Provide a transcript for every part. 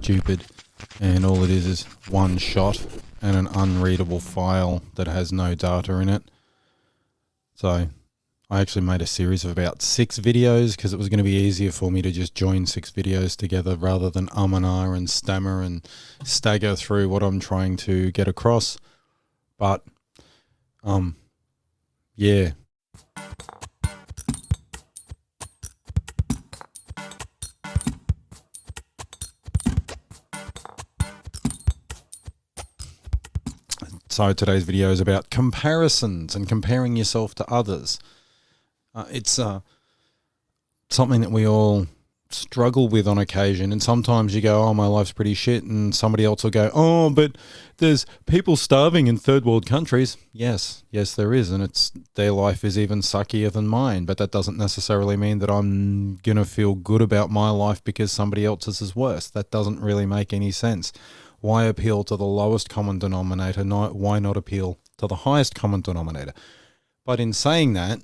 stupid, and all it is one shot and an unreadable file that has no data in it. So I actually made a series of about 6 videos because it was going to be easier for me to just join 6 videos together rather than and ah and stammer and stagger through what I'm trying to get across. But, yeah. So today's video is about comparisons and comparing yourself to others. It's something that we all struggle with on occasion, and sometimes you go, oh, my life's pretty shit, and somebody else will go, oh, but there's people starving in third world countries. Yes, there is, and their life is even suckier than mine, but that doesn't necessarily mean that I'm going to feel good about my life because somebody else's is worse. That doesn't really make any sense. Why appeal to the lowest common denominator? Why not appeal to the highest common denominator? But in saying that,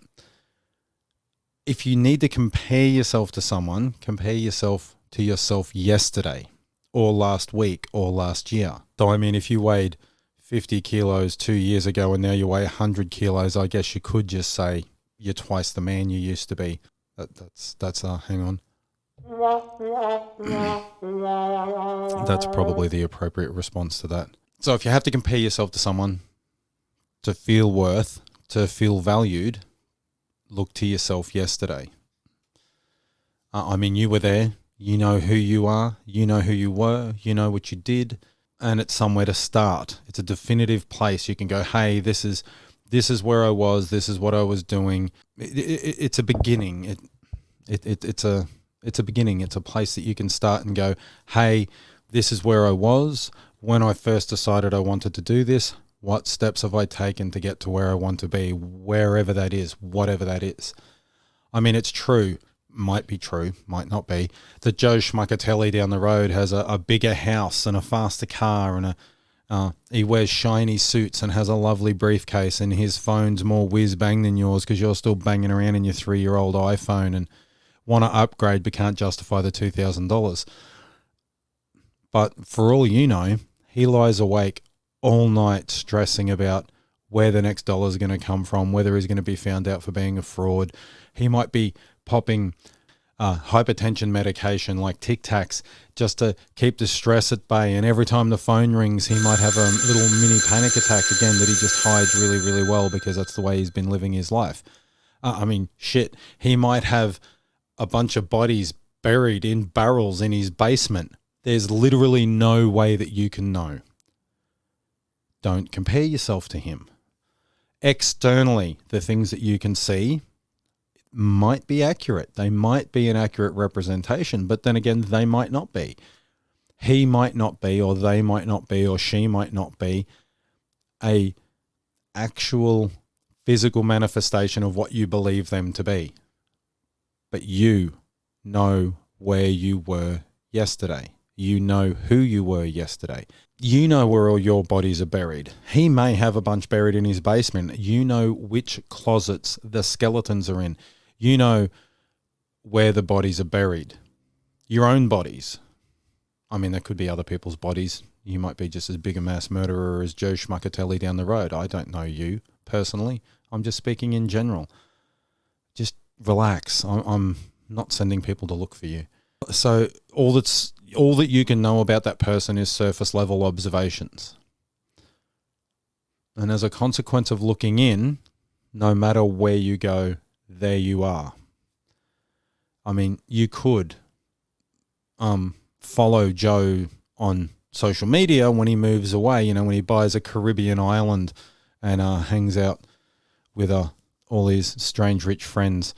if you need to compare yourself to someone, compare yourself to yourself yesterday or last week or last year. So, I mean, if you weighed 50 kilos 2 years ago and now you weigh 100 kilos, I guess you could just say you're twice the man you used to be. Hang on. That's probably the appropriate response to that. So if you have to compare yourself to someone to feel worth, to feel valued, look to yourself yesterday. I mean, you were there. You know who you are. You know who you were. You know what you did. And it's somewhere to start. It's a definitive place. You can go, hey, this is where I was. This is what I was doing. It's a beginning. It's a beginning. It's a place that you can start and go, hey, this is where I was when I first decided I wanted to do this. What steps have I taken to get to where I want to be, wherever that is, whatever that is? I mean, it's true, might be true, might not be, that Joe Schmuckatelli down the road has a bigger house and a faster car and he wears shiny suits and has a lovely briefcase and his phone's more whiz-bang than yours because you're still banging around in your 3-year-old iPhone and want to upgrade but can't justify the $2,000. But for all you know, he lies awake all night stressing about where the next dollar is going to come from, whether he's going to be found out for being a fraud. He might be popping hypertension medication like Tic Tacs just to keep the stress at bay. And every time the phone rings, he might have a little mini panic attack again that he just hides really, really well because that's the way he's been living his life. I mean, shit, he might have a bunch of bodies buried in barrels in his basement. There's literally no way that you can know. Don't compare yourself to him. Externally, the things that you can see might be accurate. They might be an accurate representation, but then again, they might not be. He might not be, or they might not be, or she might not be a actual physical manifestation of what you believe them to be. But you know where you were yesterday. You know who you were yesterday. You know where all your bodies are buried. He may have a bunch buried in his basement. You know which closets the skeletons are in. You know where the bodies are buried. Your own bodies. I mean, there could be other people's bodies. You might be just as big a mass murderer as Joe Schmuckatelli down the road. I don't know you personally. I'm just speaking in general. Just relax. I'm not sending people to look for you. So all that you can know about that person is surface level observations. And as a consequence of looking in, no matter where you go, there you are. I mean, you could follow Joe on social media when he moves away, when he buys a Caribbean island and hangs out with all his strange rich friends.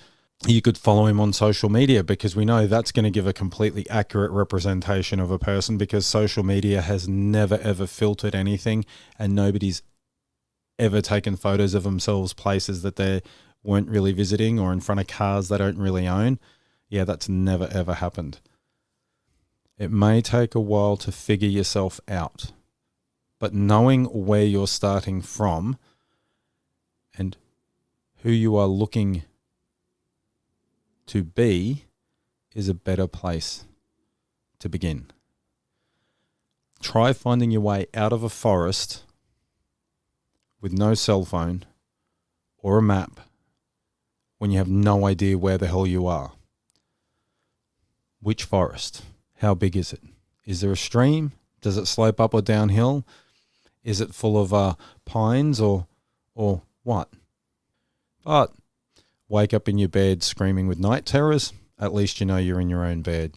You could follow him on social media because we know that's going to give a completely accurate representation of a person because social media has never, ever filtered anything and nobody's ever taken photos of themselves places that they weren't really visiting or in front of cars they don't really own. Yeah, that's never, ever happened. It may take a while to figure yourself out, but knowing where you're starting from and who you are looking to be is a better place to begin. Try finding your way out of a forest with no cell phone or a map when you have no idea where the hell you are. Which forest? How big is it? Is there a stream? Does it slope up or downhill? Is it full of pines or what? But wake up in your bed screaming with night terrors, at least you know you're in your own bed.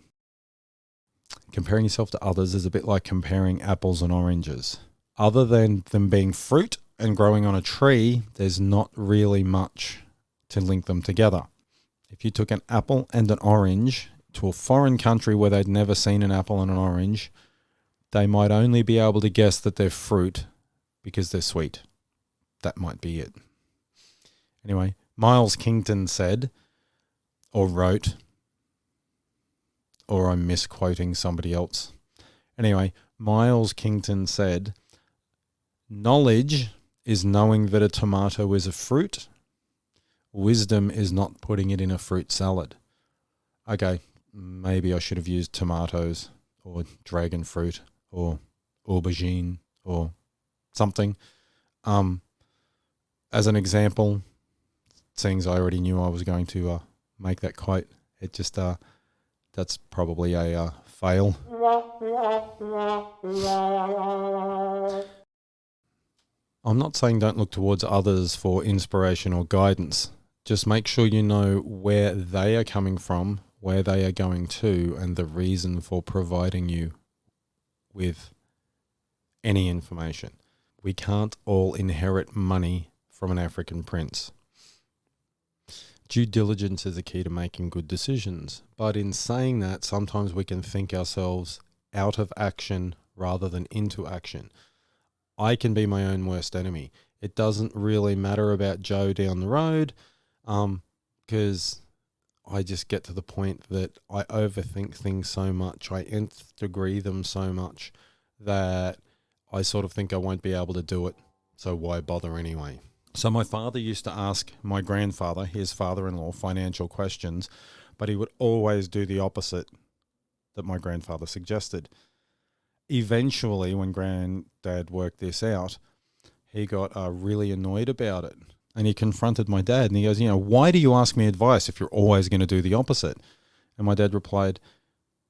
Comparing yourself to others is a bit like comparing apples and oranges. Other than them being fruit and growing on a tree, there's not really much to link them together. If you took an apple and an orange to a foreign country where they'd never seen an apple and an orange, they might only be able to guess that they're fruit because they're sweet. That might be it. Anyway, Miles Kington said, or wrote, or I'm misquoting somebody else. Anyway, Miles Kington said, knowledge is knowing that a tomato is a fruit. Wisdom is not putting it in a fruit salad. Okay, maybe I should have used tomatoes or dragon fruit or aubergine or something. As an example, seeing as I already knew I was going to make that quote, it just that's probably a fail. I'm not saying don't look towards others for inspiration or guidance. Just make sure you know where they are coming from, where they are going to, and the reason for providing you with any information. We can't all inherit money from an African prince. Due diligence is the key to making good decisions. But in saying that, sometimes we can think ourselves out of action rather than into action. I can be my own worst enemy. It doesn't really matter about Joe down the road, because I just get to the point that I overthink things so much, I nth degree them so much that I sort of think I won't be able to do it. So why bother anyway? So my father used to ask my grandfather, his father-in-law, financial questions, but he would always do the opposite that my grandfather suggested. Eventually, when Granddad worked this out, he got really annoyed about it. And he confronted my dad and he goes, why do you ask me advice if you're always going to do the opposite? And my dad replied,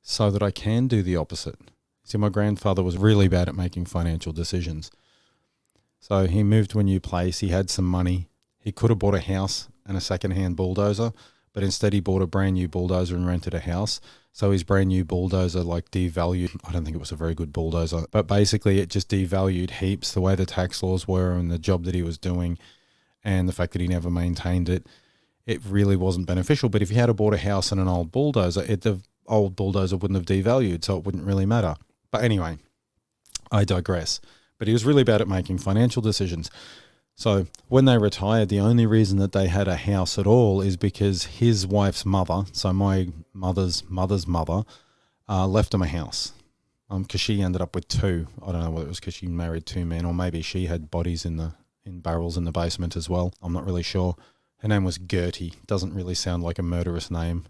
so that I can do the opposite. See, my grandfather was really bad at making financial decisions. So he moved to a new place. He had some money. He could have bought a house and a second-hand bulldozer, but instead he bought a brand new bulldozer and rented a house. So his brand new bulldozer devalued. I don't think it was a very good bulldozer, but basically it just devalued heaps the way the tax laws were and the job that he was doing and the fact that he never maintained it. It really wasn't beneficial. But if he had bought a house and an old bulldozer, the old bulldozer wouldn't have devalued, so it wouldn't really matter. But anyway, I digress. But he was really bad at making financial decisions. So when they retired, the only reason that they had a house at all is because his wife's mother, so my mother's mother's mother, left him a house. Because she ended up with two. I don't know whether it was because she married two men or maybe she had bodies in barrels in the basement as well. I'm not really sure. Her name was Gertie. Doesn't really sound like a murderous name.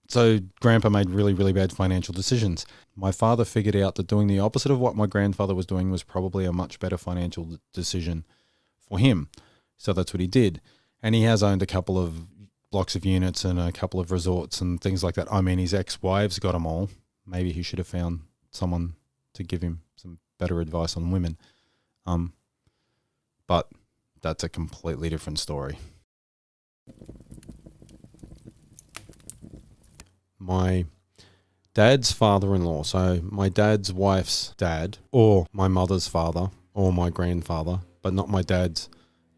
So Grandpa made really, really bad financial decisions. My father figured out that doing the opposite of what my grandfather was doing was probably a much better financial decision for him. So that's what he did. And he has owned a couple of blocks of units and a couple of resorts and things like that. I mean, his ex-wives got them all. Maybe he should have found someone to give him some better advice on women. But that's a completely different story. My dad's father-in-law, so my dad's wife's dad, or my mother's father, or my grandfather, but not my dad's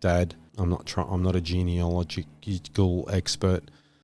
dad. I'm not a genealogical expert,